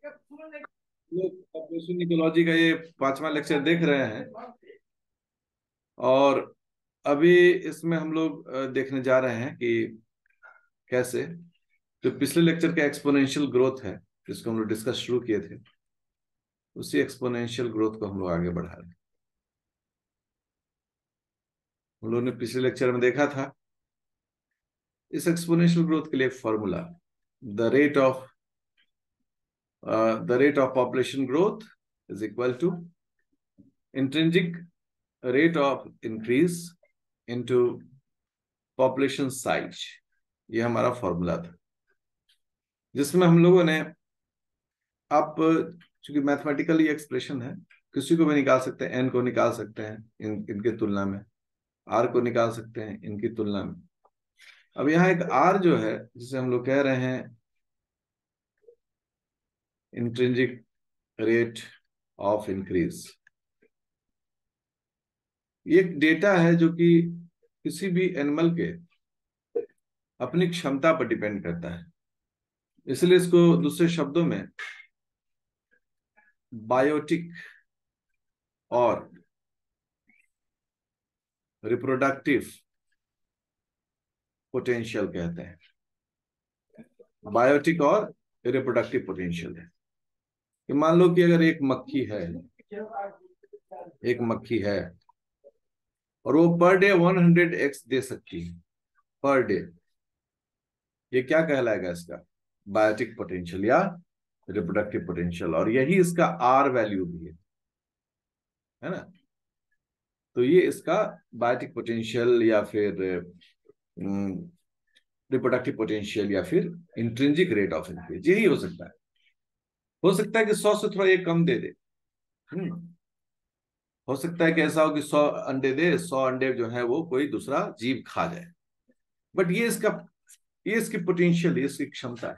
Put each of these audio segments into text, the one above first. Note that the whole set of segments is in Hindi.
लोग पॉपुलेशन इकोलॉजी का ये 5वां लेक्चर देख रहे हैं। और अभी इसमें हम लोग देखने जा रहे हैं कि कैसे जो पिछले लेक्चर का एक्सपोनेंशियल ग्रोथ है, जिसको हम लोग डिस्कस शुरू किए थे, उसी एक्सपोनेंशियल ग्रोथ को हम लोग आगे बढ़ा रहे हैं। हम लोगों ने पिछले लेक्चर में देखा था इस एक्सपोनेंशियल ग्रोथ के लिए एक formula, the rate of population growth is equal to intrinsic rate of increase into population size. ये हमारा फॉर्मूला था, जिसमें हम लोगों ने, आप चूंकि मैथमेटिकली एक्सप्रेशन है, किसी को भी निकाल सकते हैं, एन को निकाल सकते हैं इनकी तुलना में, आर को निकाल सकते हैं इनकी तुलना में। अब यहाँ एक आर जो है, जिसे हम लोग कह रहे हैं इंट्रिंसिक रेट ऑफ इंक्रीज, ये एक डेटा है जो कि किसी भी एनिमल के अपनी क्षमता पर डिपेंड करता है। इसलिए इसको दूसरे शब्दों में बायोटिक और रिप्रोडक्टिव पोटेंशियल कहते हैं। बायोटिक और रिप्रोडक्टिव पोटेंशियल है कि मान लो कि अगर एक मक्खी है और वो पर डे 100 एग्स दे सकती है पर डे, ये क्या कहलाएगा? इसका बायोटिक पोटेंशियल या रिप्रोडक्टिव पोटेंशियल, और यही इसका आर वैल्यू भी है ना। तो ये इसका बायोटिक पोटेंशियल या फिर रिप्रोडक्टिव पोटेंशियल या फिर इंट्रिंसिक रेट ऑफ इंक्रीज, यही हो सकता है। हो सकता है कि 100 से थोड़ा ये कम दे दे। हो सकता है कि ऐसा हो कि 100 अंडे दे, 100 अंडे जो है वो कोई दूसरा जीव खा जाए, बट ये इसकी पोटेंशियल, ये इसकी क्षमता है।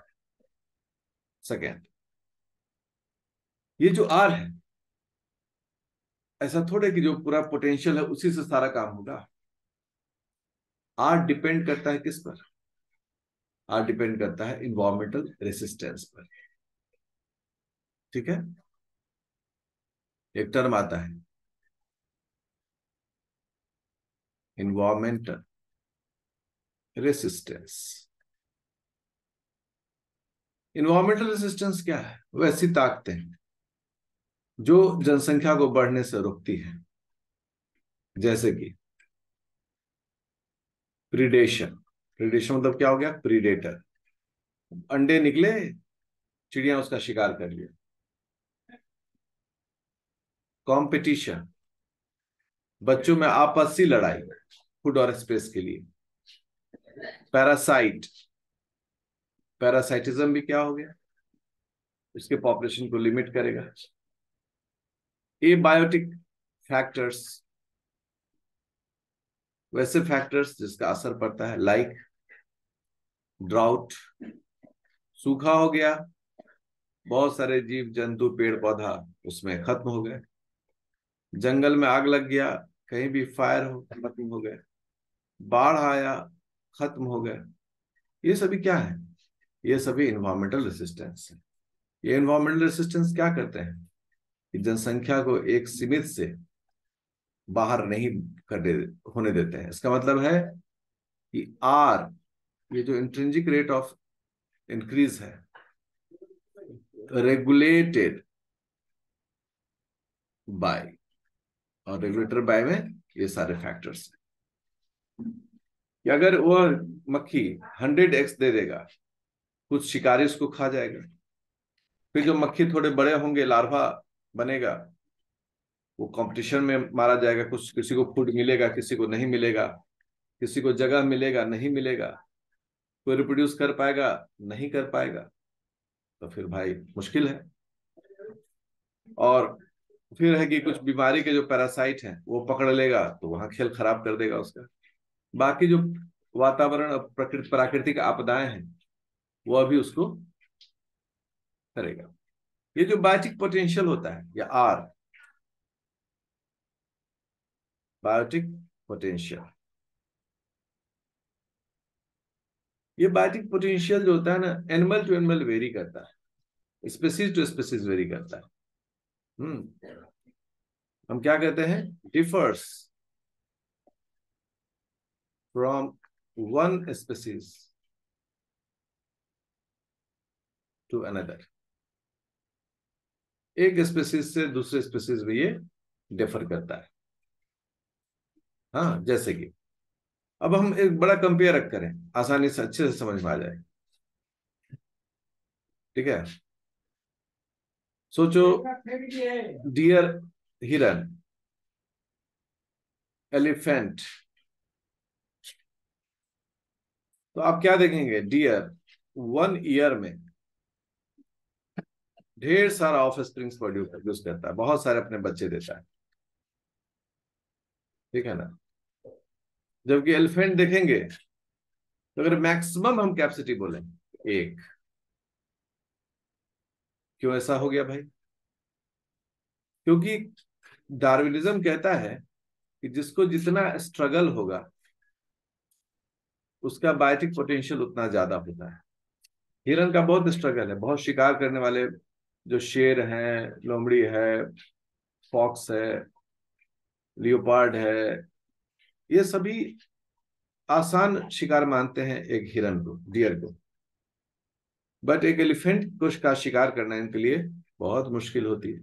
सेकेंड, ये जो आर है, ऐसा थोड़े कि जो पूरा पोटेंशियल है उसी से सारा काम होगा। आर डिपेंड करता है किस पर? आर डिपेंड करता है इन्वायरमेंटल रेसिस्टेंस पर। ठीक है, एक टर्म आता है इन्वायरमेंटल रेसिस्टेंस। इन्वायरमेंटल रेसिस्टेंस क्या है? वैसी ताकतें जो जनसंख्या को बढ़ने से रोकती है, जैसे कि प्रीडेशन। प्रीडेशन मतलब क्या हो गया? प्रीडेटर, अंडे निकले, चिड़िया उसका शिकार कर लिया। कंपटीशन, बच्चों में आपसी लड़ाई फूड और स्पेस के लिए। पैरासाइट, पैरासाइटिज्म भी क्या हो गया? इसके पॉपुलेशन को लिमिट करेगा। एबायोटिक फैक्टर्स, वैसे फैक्टर्स जिसका असर पड़ता है, लाइक ड्राउट, सूखा हो गया, बहुत सारे जीव जंतु पेड़ पौधा उसमें खत्म हो गए। जंगल में आग लग गया, कहीं भी फायर हो, खत्म हो गए। बाढ़ आया, खत्म हो गए। ये सभी क्या है? ये सभी इन्वायरमेंटल रेसिस्टेंस है। ये इन्वायरमेंटल रेसिस्टेंस क्या करते हैं कि जनसंख्या को एक सीमित से बाहर नहीं कर दे होने देते हैं। इसका मतलब है कि आर, ये जो इंट्रिंसिक रेट ऑफ इंक्रीज है, रेगुलेटेड बाय, और रेगुलेटर बाय में ये सारे फैक्टर्स हैं कि अगर वो मक्खी 100 एग्स दे देगा, कुछ शिकारी उसको खा जाएगा। फिर जो मक्खी थोड़े बड़े होंगे, लार्वा बनेगा, वो कंपटीशन में मारा जाएगा। कुछ, किसी को फूड मिलेगा, किसी को नहीं मिलेगा, किसी को जगह मिलेगा, नहीं मिलेगा, कोई रिप्रोड्यूस कर पाएगा, नहीं कर पाएगा, तो फिर भाई मुश्किल है। और फिर है कि कुछ बीमारी के जो पैरासाइट हैं वो पकड़ लेगा, तो वहां खेल खराब कर देगा उसका। बाकी जो वातावरण और प्राकृतिक आपदाएं हैं वो अभी उसको करेगा। ये जो बायोटिक पोटेंशियल होता है, या आर, बायोटिक पोटेंशियल, ये बायोटिक पोटेंशियल जो होता है ना, एनिमल टू एनिमल वेरी करता है। स्पेसीज टू स्पेसीज वेरी करता है। हम क्या कहते हैं, differs from one species to another. एक स्पेसीज से दूसरे स्पेसीज में ये डिफर करता है। हाँ, जैसे कि अब हम एक बड़ा कंपेयर करें, आसानी से अच्छे से समझ में आ जाए। ठीक है, सोचो, डियर, हिरन, एलिफेंट। तो आप क्या देखेंगे, डियर 1 ईयर में ढेर सारा ऑफ स्प्रिंग्स प्रोड्यूस करता है, बहुत सारे अपने बच्चे देता है। ठीक है ना। जबकि एलिफेंट देखेंगे तो अगर मैक्सिमम हम कैपेसिटी बोले एक। क्यों ऐसा हो गया भाई? क्योंकि डार्विनिज्म कहता है कि जिसको जितना स्ट्रगल होगा उसका बायोटिक पोटेंशियल उतना ज्यादा होता है। हिरन का बहुत स्ट्रगल है, बहुत शिकार करने वाले जो शेर हैं, लोमड़ी है, फॉक्स है, लियोपार्ड है, ये सभी आसान शिकार मानते हैं एक हिरन को, डियर को। बट एक एलिफेंट को का शिकार करना इनके लिए बहुत मुश्किल होती है।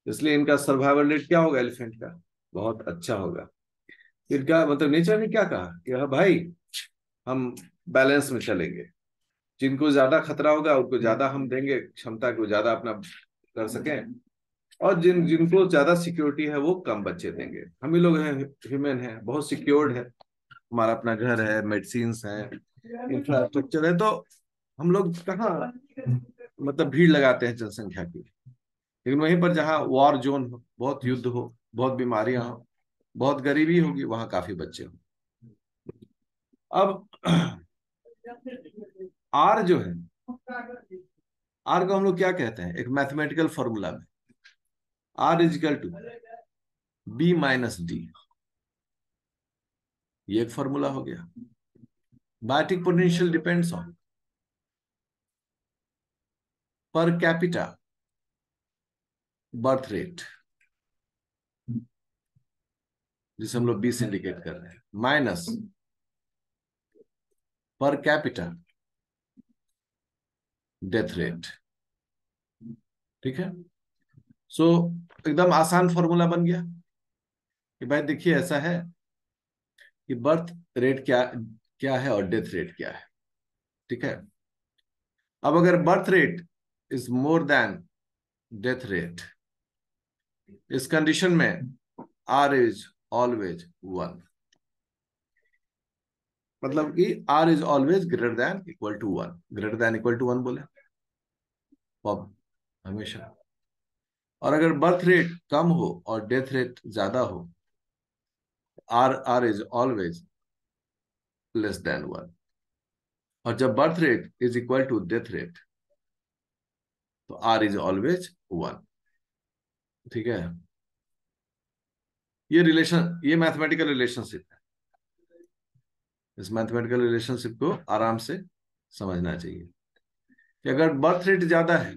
इसलिए इनका सर्वाइवल रेट क्या होगा एलिफेंट का, बहुत अच्छा होगा। इनका मतलब नेचर ने क्या कहा कि हाँ भाई, हम बैलेंस में चलेंगे। जिनको ज्यादा खतरा होगा उनको ज्यादा हम देंगे, क्षमता को ज्यादा अपना कर सकें। और जिनको ज्यादा सिक्योरिटी है वो कम बच्चे देंगे। हम ही लोग हैं, ह्यूमन है, बहुत सिक्योर्ड है, हमारा अपना घर है, मेडिसिन है, इंफ्रास्ट्रक्चर है। तो हम लोग कहाँ मतलब भीड़ लगाते हैं जनसंख्या की। लेकिन वहीं पर जहाँ वॉर जोन हो, बहुत युद्ध हो, बहुत बीमारियां हो, बहुत गरीबी होगी, वहां काफी बच्चे हो। अब आर जो है, आर को हम लोग क्या कहते हैं एक मैथमेटिकल फॉर्मूला में, आर इजिकल टू B-D। ये एक फॉर्मूला हो गया। Biotic potential depends on per capita birth rate, जिसे हम लोग 20 इंडिकेट कर रहे हैं, minus per capita death rate. ठीक है। सो एकदम आसान फॉर्मूला बन गया कि भाई देखिए ऐसा है कि बर्थ रेट क्या क्या है और डेथ रेट क्या है। ठीक है। अब अगर birth rate is more than death rate, इस कंडीशन में आर इज ऑलवेज 1। मतलब कि R is always greater than equal to 1। Greater than equal to 1 बोले अब हमेशा। और अगर बर्थ रेट कम हो और डेथ रेट ज्यादा हो, R R is always less than 1। और जब birth rate is equal to death rate तो आर इज ऑलवेज 1। ठीक है। ये मैथमेटिकल रिलेशनशिप है। इस मैथमेटिकल रिलेशनशिप को आराम से समझना चाहिए कि अगर बर्थ रेट ज्यादा है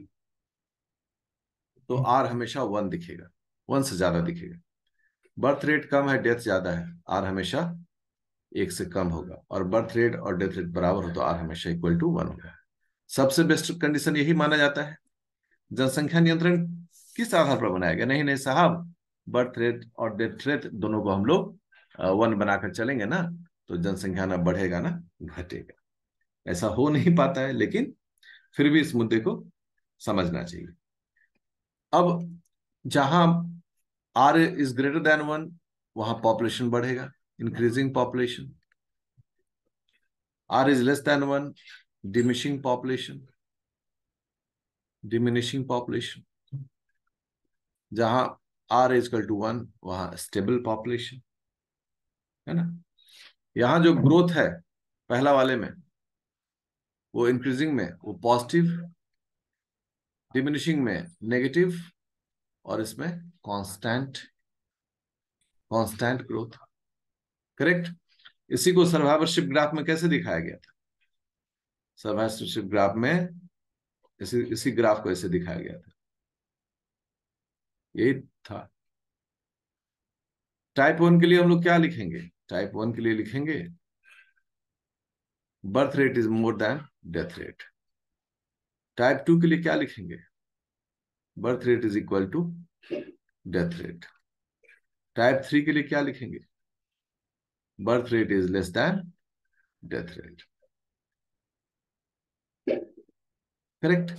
तो आर हमेशा 1 दिखेगा, 1 से ज्यादा दिखेगा। बर्थ रेट कम है, डेथ ज्यादा है, आर हमेशा 1 से कम होगा। और बर्थ रेट और डेथ रेट बराबर हो तो आर हमेशा इक्वल टू 1 होगा। सबसे बेस्ट कंडीशन यही माना जाता है। जनसंख्या नियंत्रण किस आधार पर बनाया गया? नहीं नहीं साहब, बर्थ रेट और डेथ रेट दोनों को हम लोग 1 बनाकर चलेंगे ना, तो जनसंख्या ना बढ़ेगा ना घटेगा। ऐसा हो नहीं पाता है, लेकिन फिर भी इस मुद्दे को समझना चाहिए। अब जहां आर इज ग्रेटर देन 1, वहां पॉपुलेशन बढ़ेगा, increasing population. R is less than 1, diminishing population, diminishing population. जहां आर इज इक्वल टू 1, वहां स्टेबल पॉपुलेशन, है ना। यहां जो ग्रोथ है पहला वाले में, वो इंक्रीजिंग में वो पॉजिटिव, डिमिनिशिंग में नेगेटिव, और इसमें कांस्टेंट, कांस्टेंट ग्रोथ। करेक्ट। इसी को सर्वाइवरशिप ग्राफ में कैसे दिखाया गया था? सर्वाइवरशिप ग्राफ में इसी ग्राफ को ऐसे दिखाया गया था, यही था। टाइप 1 के लिए हम लोग क्या लिखेंगे? टाइप 1 के लिए लिखेंगे birth rate is more than death rate. Type 2 के लिए क्या लिखेंगे? Birth rate is equal to death rate. Type 3 के लिए क्या लिखेंगे? Birth rate is less than death rate. Correct.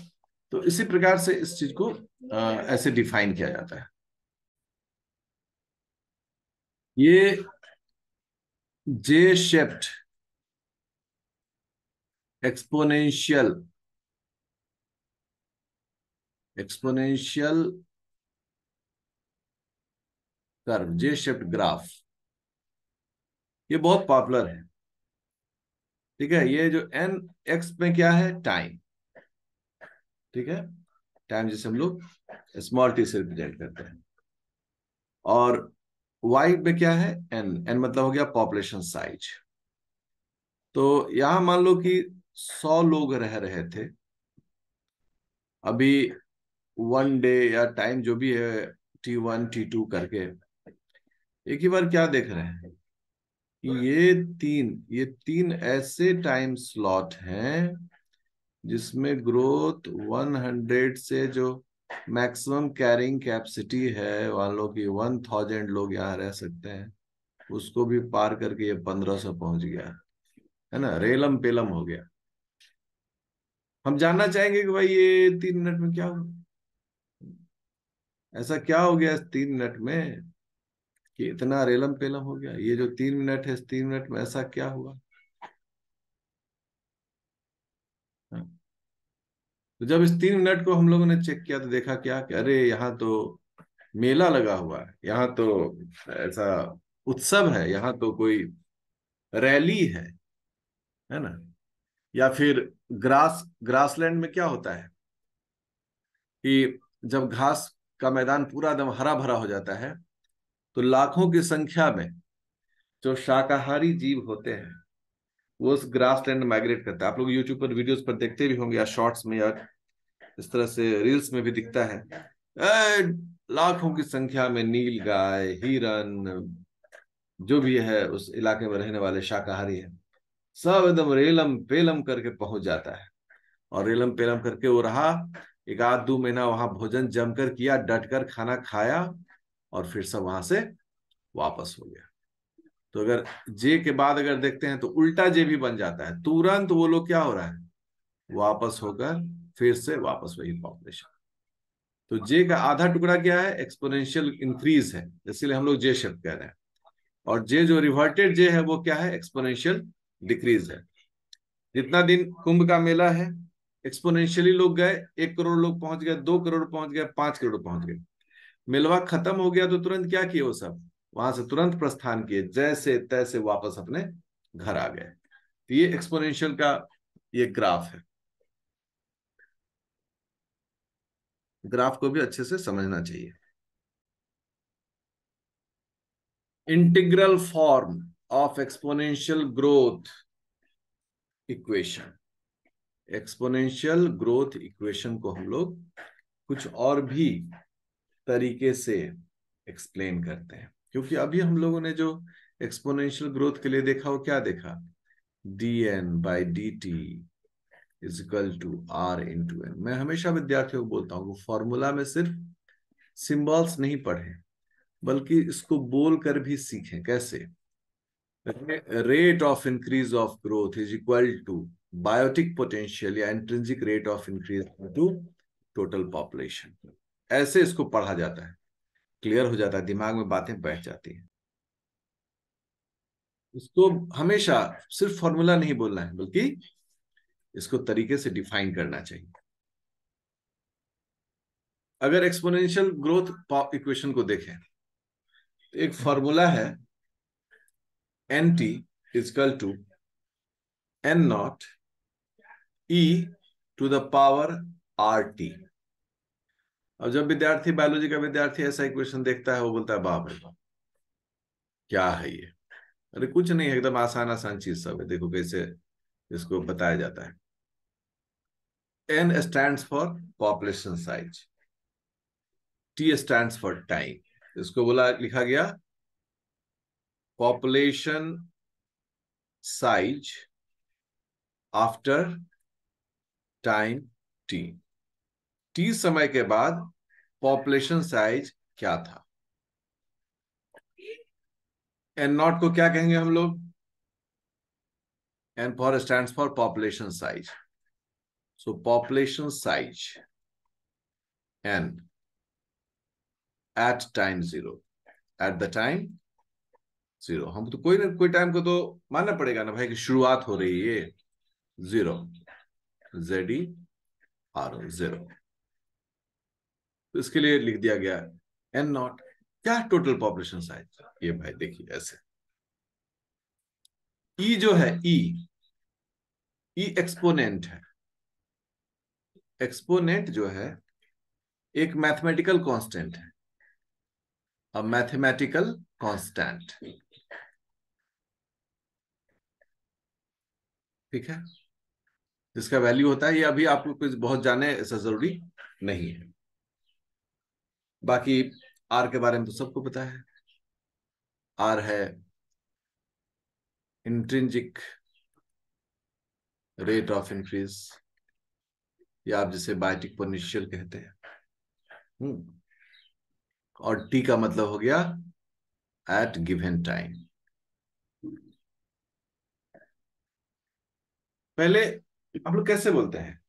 तो इसी प्रकार से इस चीज को ऐसे डिफाइन किया जाता है। ये जे शेप्ड एक्सपोनेंशियल एक्सपोनेंशियल कर्व, जे शेप्ड ग्राफ, ये बहुत पॉपुलर है। ठीक है, ये जो एन एक्स में क्या है? टाइम। ठीक है, टाइम जिसे हम लोग स्मॉल टी से रिप्रेजेंट करते हैं। और वाई में क्या है? एन। एन मतलब हो गया पॉपुलेशन साइज। तो यहां मान लो कि 100 लोग रह रहे थे अभी, 1 डे या टाइम जो भी है, T1 T2 करके। एक ही बार क्या देख रहे हैं कि ये तीन ऐसे टाइम स्लॉट हैं जिसमें ग्रोथ 100 से जो मैक्सिमम कैरिंग कैपेसिटी है, मान लो कि 1000 लोग यहाँ रह सकते हैं, उसको भी पार करके ये 1500 पहुंच गया है ना, रेलम पेलम हो गया। हम जानना चाहेंगे कि भाई ये 3 मिनट में क्या हुआ, ऐसा क्या हो गया इस 3 मिनट में कि इतना रेलम पेलम हो गया? ये जो 3 मिनट है, इस 3 मिनट में ऐसा क्या हुआ? हाँ। तो जब इस 3 मिनट को हम लोगों ने चेक किया तो देखा क्या कि अरे यहाँ तो मेला लगा हुआ है, यहाँ तो ऐसा उत्सव है, यहाँ तो कोई रैली है ना। या फिर ग्रासलैंड में क्या होता है कि जब घास का मैदान पूरा एकदम हरा भरा हो जाता है तो लाखों की संख्या में जो शाकाहारी जीव होते हैं वो उस ग्रासलैंड में माइग्रेट करता है। आप लोग यूट्यूब पर वीडियोस पर देखते भी होंगे, या शॉर्ट्स में, या इस तरह से रील्स में भी दिखता है। लाखों की संख्या में नील गाय, हिरन, जो भी है उस इलाके में रहने वाले शाकाहारी है, सब एकदम रेलम पेलम करके पहुंच जाता है। और रेलम पेलम करके वो रहा, 1 आध 2 महीना वहां भोजन जमकर किया, डटकर खाना खाया, और फिर सब वहां से वापस हो गया। तो अगर जे के बाद अगर देखते हैं तो उल्टा जे भी बन जाता है, तुरंत वो लोग क्या हो रहा है, वापस होकर फिर से वापस वही पॉपुलेशन। तो जे का आधा टुकड़ा क्या है? एक्सपोनेंशियल इंक्रीज है, इसीलिए हम लोग जे शिफ्ट कह रहे हैं। और जे जो रिवर्टेड जे है वो क्या है? एक्सपोनेंशियल डिक्रीज है। जितना दिन कुंभ का मेला है, एक्सपोनेंशियली लोग गए, 1 करोड़ लोग पहुंच गए, 2 करोड़ पहुंच गए, 5 करोड़ पहुंच गए। मेलवा खत्म हो गया तो तुरंत क्या किए वो सब? वहां से तुरंत प्रस्थान किए, जैसे तैसे वापस अपने घर आ गए। तो ये एक्सपोनेंशियल का ये ग्राफ है। ग्राफ को भी अच्छे से समझना चाहिए। Integral form of exponential growth equation. Exponential growth equation को हम लोग कुछ और भी तरीके से एक्सप्लेन करते हैं, क्योंकि अभी हम लोगों ने जो एक्सपोनेंशियल ग्रोथ के लिए देखा वो क्या देखा? dn/dt is equal to r/n। मैं हमेशा विद्यार्थियों को बोलता हूँ वो फॉर्मूला में सिर्फ सिंबल्स नहीं पढ़े, बल्कि इसको बोल कर भी सीखें। कैसे? Rate of increase of growth is equal to biotic potential या intrinsic rate of increase to total population. ऐसे इसको पढ़ा जाता है, क्लियर हो जाता है, दिमाग में बातें बैठ जाती हैं। इसको हमेशा सिर्फ फॉर्मूला नहीं बोलना है, बल्कि इसको तरीके से डिफाइन करना चाहिए। अगर एक्सपोनेंशियल ग्रोथ इक्वेशन को देखें तो एक फॉर्मूला है, N T equal to N naught E to the power R T. और जब विद्यार्थी, बायोलॉजी का विद्यार्थी ऐसा इक्वेशन देखता है वो बोलता है बाप रे बाप, क्या है ये? अरे कुछ नहीं है, एकदम आसान आसान चीज सब है, देखो कैसे इसको बताया जाता है। N stands for population size, T stands for time. इसको बोला लिखा गया population size after time T. T समय के बाद पॉपुलेशन साइज क्या था? एन नॉट को क्या कहेंगे हम लोग? N for stands for population size. So population size N at time zero, at the time zero. हम तो कोई ना कोई टाइम को तो मानना पड़ेगा ना भाई कि शुरुआत हो रही है जीरो, ZERO, जीरो. तो इसके लिए लिख दिया गया एन नॉट. क्या टोटल पॉपुलेशन साइज? ये भाई देखिए ऐसे, ई जो है ई एक्सपोनेंट है. एक्सपोनेंट जो है एक मैथमेटिकल कांस्टेंट है, अ मैथमेटिकल कांस्टेंट. ठीक है, जिसका वैल्यू होता है, ये अभी आपको कुछ बहुत जाने ऐसा जरूरी नहीं है. बाकी आर के बारे में तो सबको पता है. आर है इंट्रिंसिक रेट ऑफ इंक्रीज, या आप जिसे बायोटिक पोटेंशियल कहते हैं. और टी का मतलब हो गया एट गिवन टाइम. पहले हम लोग कैसे बोलते हैं?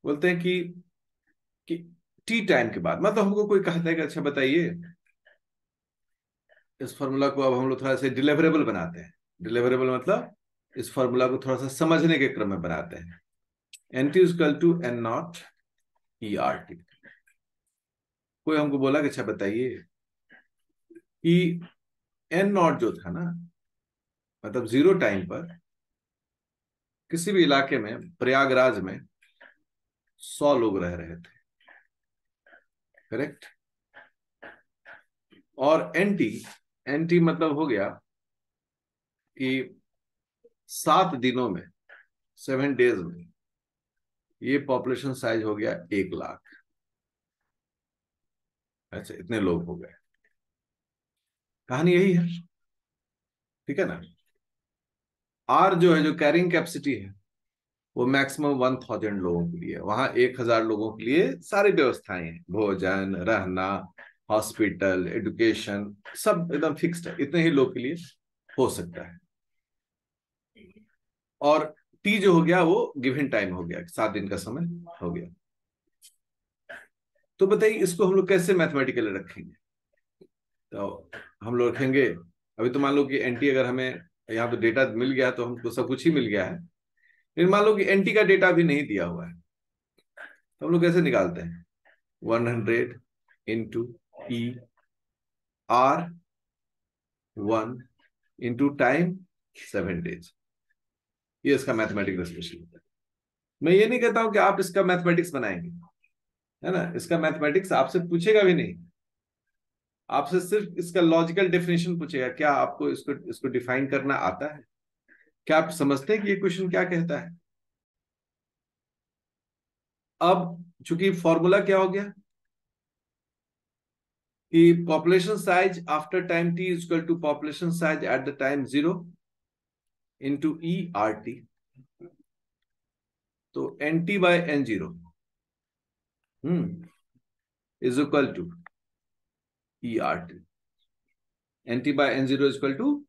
बोलते हैं कि टी टाइम के बाद, मतलब हमको कोई कहता है कि अच्छा बताइए, इस फॉर्मूला को अब हम लोग थोड़ा सा डिलीवरेबल बनाते हैं. डिलीवरेबल मतलब इस फॉर्मूला को थोड़ा सा समझने के क्रम में बनाते हैं. N T equal to N naught E R T. कोई हमको बोला कि अच्छा बताइए कि एन नॉट जो था ना, मतलब जीरो टाइम पर किसी भी इलाके में, प्रयागराज में 100 लोग रह रहे थे. करेक्ट. और एन टी मतलब हो गया कि 7 दिनों में, 7 डेज में ये पॉपुलेशन साइज हो गया 1 लाख. अच्छा, इतने लोग हो गए. कहानी यही है. ठीक है ना. आर जो है, जो कैरिंग कैपेसिटी है, वो मैक्सिमम 1000 लोगों के लिए. वहां 1000 लोगों के लिए सारी व्यवस्थाएं हैं, भोजन, रहना, हॉस्पिटल, एजुकेशन, सब एकदम फिक्स्ड है. इतने ही लोग के लिए हो सकता है. और टी जो हो गया वो गिवन टाइम हो गया, 7 दिन का समय हो गया. तो बताइए इसको हम लोग कैसे मैथमेटिकली रखेंगे? तो हम लोग रखेंगे, अभी तो मान लो कि एनटी अगर हमें यहाँ तो डेटा मिल गया तो हमको सब कुछ ही मिल गया है. लेकिन मान लो कि एनटी का डेटा भी नहीं दिया हुआ है, तो हम लोग कैसे निकालते हैं? 100 into E are 1 into time 7 days. ये इसका मैथमेटिकल एक्सप्रेशन होता है. मैं ये नहीं कहता हूं कि आप इसका मैथमेटिक्स बनाएंगे, है ना. इसका मैथमेटिक्स आपसे पूछेगा भी नहीं. आपसे सिर्फ इसका लॉजिकल डेफिनेशन पूछेगा. क्या आपको इसको इसको डिफाइन करना आता है? क्या आप समझते हैं कि ये क्वेश्चन क्या कहता है? अब चूंकि फॉर्मूला क्या हो गया कि population size after time T is equal to population size at the time zero into E R T. तो N T by N zero is equal to E R T. N T by N zero is equal to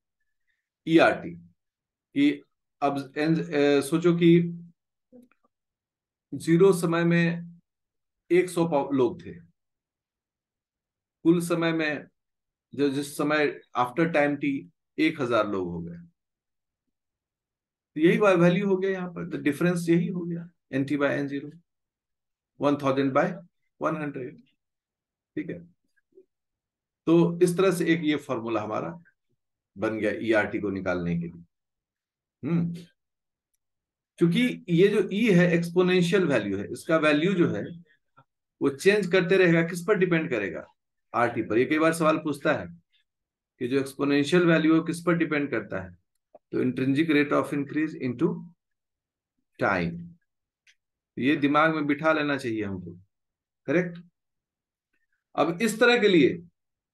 E R T. कि अब सोचो कि जीरो समय में 100 लोग थे. कुल समय में जो जिस समय आफ्टर टाइम टी 1000 लोग हो गए. तो यही वैल्यू हो गया यहाँ पर. डिफरेंस यही हो गया, N T by N zero, 1000/100. ठीक है. तो इस तरह से एक ये फॉर्मूला हमारा बन गया ईआरटी को निकालने के लिए. क्योंकि ये जो ई है एक्सपोनेंशियल वैल्यू है, इसका वैल्यू जो है वो चेंज करते रहेगा. किस पर डिपेंड करेगा? आरटी पर. ये कई बार सवाल पूछता है कि जो एक्सपोनेंशियल वैल्यू है किस पर डिपेंड करता है? तो intrinsic rate of increase into time. ये दिमाग में बिठा लेना चाहिए हमको। करेक्ट। अब इस तरह के लिए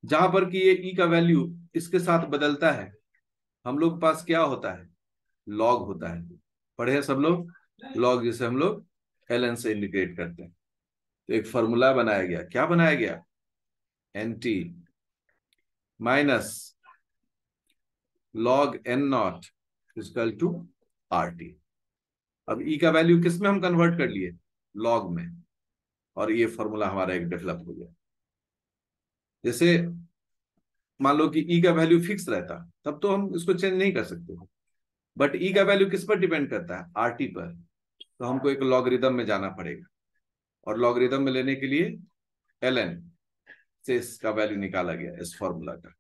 जहां पर कि ये ई का वैल्यू इसके साथ बदलता है, हम लोग के पास क्या होता है, लॉग होता है। पढ़े हैं सब लोग, लॉग जिसे हम लोग ln से इंडिकेट करते हैं। तो एक फॉर्मूला बनाया गया, क्या बनाया गया, nt minus log n naught equal to RT। अब ई का वैल्यू किस में हम कन्वर्ट कर लिए, लॉग में, और ये फॉर्मूला हमारा एक डेवलप हो गया। जैसे मान लो कि ई का वैल्यू फिक्स रहता, तब तो हम इसको चेंज नहीं कर सकते, बट ई का वैल्यू किस पर डिपेंड करता है, RT पर। तो हमको एक लॉगरिदम में जाना पड़ेगा, और लॉगरिदम में लेने के लिए ln से इसका वैल्यू निकाला गया इस फॉर्मूला का।